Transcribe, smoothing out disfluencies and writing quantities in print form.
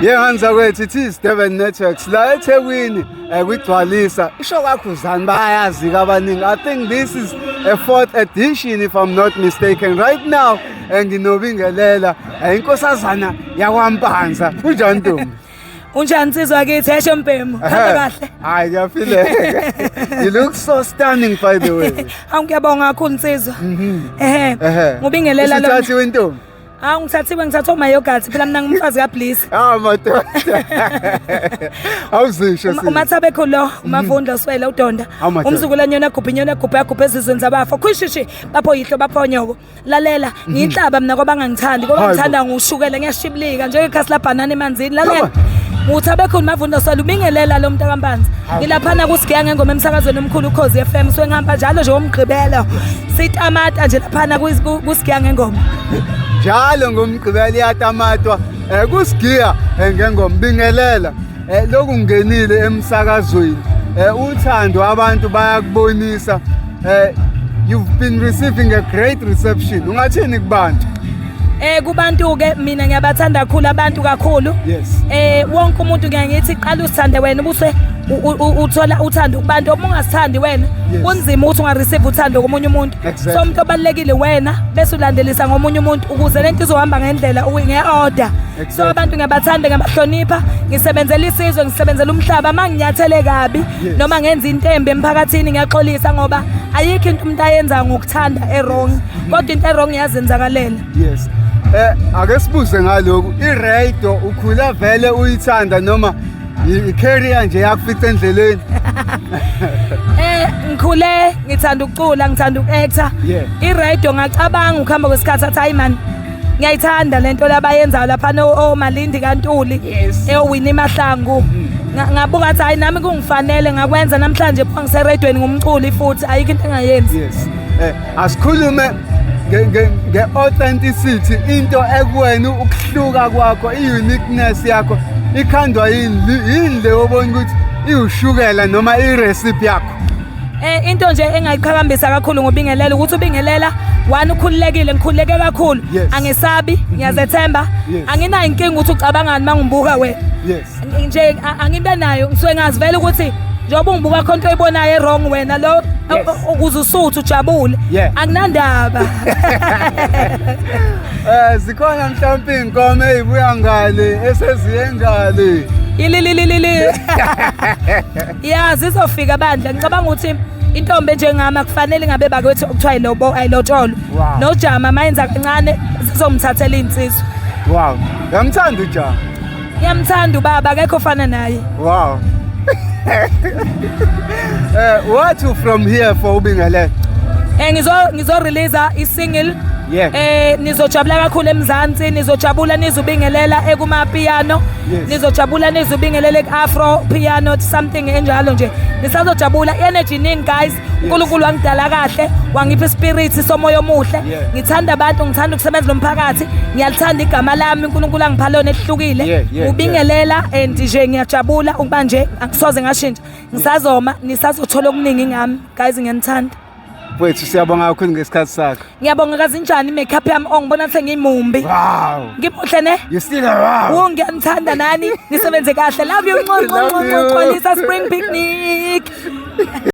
Yenganza kwethu ithi Durban Networks la eThekwini kwigcwalisa isho kakhuzani bayazi abaningi. I think this is a 4th edition if I'm not mistaken right now. Nginobingelela inkosazana yakwaMpanza kunjani Ntombi? Unjani Nsizwa kithi esho Mpemu? Hamba kahle. Hayi ngiyafile. You look so stunning by the way. Ngiyabonga kakhulu Nsizwa. Ngubingelela lo. Usithathiwe Ntombi? Ngithatha umayogathi phela mina ngumfazi kaBliss. Madoda. Awuzisho sisi. Umathabe kholo, umavundla swela uDonda. Umzukulwane yona agubhe ezizweni zabafa. Khwishishi bapho yihlo bapho nyoko. Lalela, ngiyinhlaba mina ngoba ngangithandi, ngoba ngithanda ngushukela ngiyashibilika njengekhasi la banana emanzini. Lalela. Uthabe khona mavunda swela ubingelela lo muntu kaMpanza. Ngilaphana kusigiya ngengoma emsakazweni omkhulu uKhozi FM so ngihamba njalo nje ngomgqibelo. Sitamata nje laphana kusigiya ngengoma. Njalo ngomgqibelo iyatamatwa kusigiya ngengoma bingelela lokhu ngenile emsakazweni uthando abantu bayakubonisa you've been receiving a great reception ungathini kubantu kubantu ke mina ngiyabathanda kakhulu abantu kakhulu wonke umuntu ngiyangithi qala usithande wena ubuse uthola uthando kubantu uma ungasithandi wena kunzima ukuthi ungareceive uthando komunye umuntu so umuntu obalekile wena bese ulandelisa ngomunye umuntu ukuze lento izohamba ngendlela ngeorder so abantu ngiyabathanda ngabahlonipha ngisebenzela isizwe ngisebenzela umhlaba manginyathele kabi noma ngenza into embi emphakathini ngiyaxolisa ngoba ayikho into umuntu ayenza ngokuthanda wrong kodwa into wrong iyazenzakalela ake sibuze ngalokhu iradio ukhula vele uyithanda noma i-career nje yakufica endleleni ngikhule ngithanda ukucula ngithanda uku-actor iradio ngacabanga ukuhamba kwesikhathi athi hayi man ngiyayithanda lento labayenzayo lapha oMalindi kaNtuli eWinnie Mahlangu ngabuka athi hayi nami kungifanele ngakwenza namhlanje pho ngiseradiweni ngumculi futhi ayikho into engayenzi asikhulume nge-authenticity into ekuwena ukuhluka kwakho i-uniqueness yakho ikhandwa yini le obona ukuthi iushukela noma i-recipe yakho into nje engayiqhakambisa kakhulu ngobingelela ukuthi ubingelela one ukhululekile ngikhululeke kakhulu angesabi ngiyazethemba anginayo inkinga ukuthi ucabangani mangibuka wena nje angibe nayo ngisuke ngazivela ukuthi njengoba ungibuka khona into oyibonayo wrong wena lo ukuze usuthu ujabule akunandaba zikhona mhlawumbe inkomo ezibuya ngale eseziye ngale zizofika bandla ngicabanga ukuthi intombi njengama kufanele ngabe bakwethu okuthiwa ilobo ayilotsholo nojama mayenza kancane sizomthathela insizwe ngiyamthanda ujama ngiyamthanda ubaba akekho ofana naye what you from here for ubingelela ngizo release i-single nizojabula kakhulu eMzansi nizojabula nizubingelela ekumapiano nizojabula nizubingelela ku-afro piano something enjalo nje nisazojabula energy ningi guys uNkulunkulu wangidala kahle wangipha ispirit somoya omuhle ngithanda abantu ngithanda ukusebenza nomphakathi ngiyalithanda igama lami uNkulunkulu angipha lona elihlukile ubingelela and nje ngiyajabula ukuba nje angisoze ngashintsha ngisazoma nisazothola okuningi ngami guys ngiyanithanda Wethu siyabonga kakhulu ngesikhathi sakho. Ngiyabonga kazinjani makeup yami ongibona sengimumbi. Ngimuhle ne? You still around. Ngiyanithanda nani nisebenze kahle. Love you Nxoxo Xolisa Spring Picnic.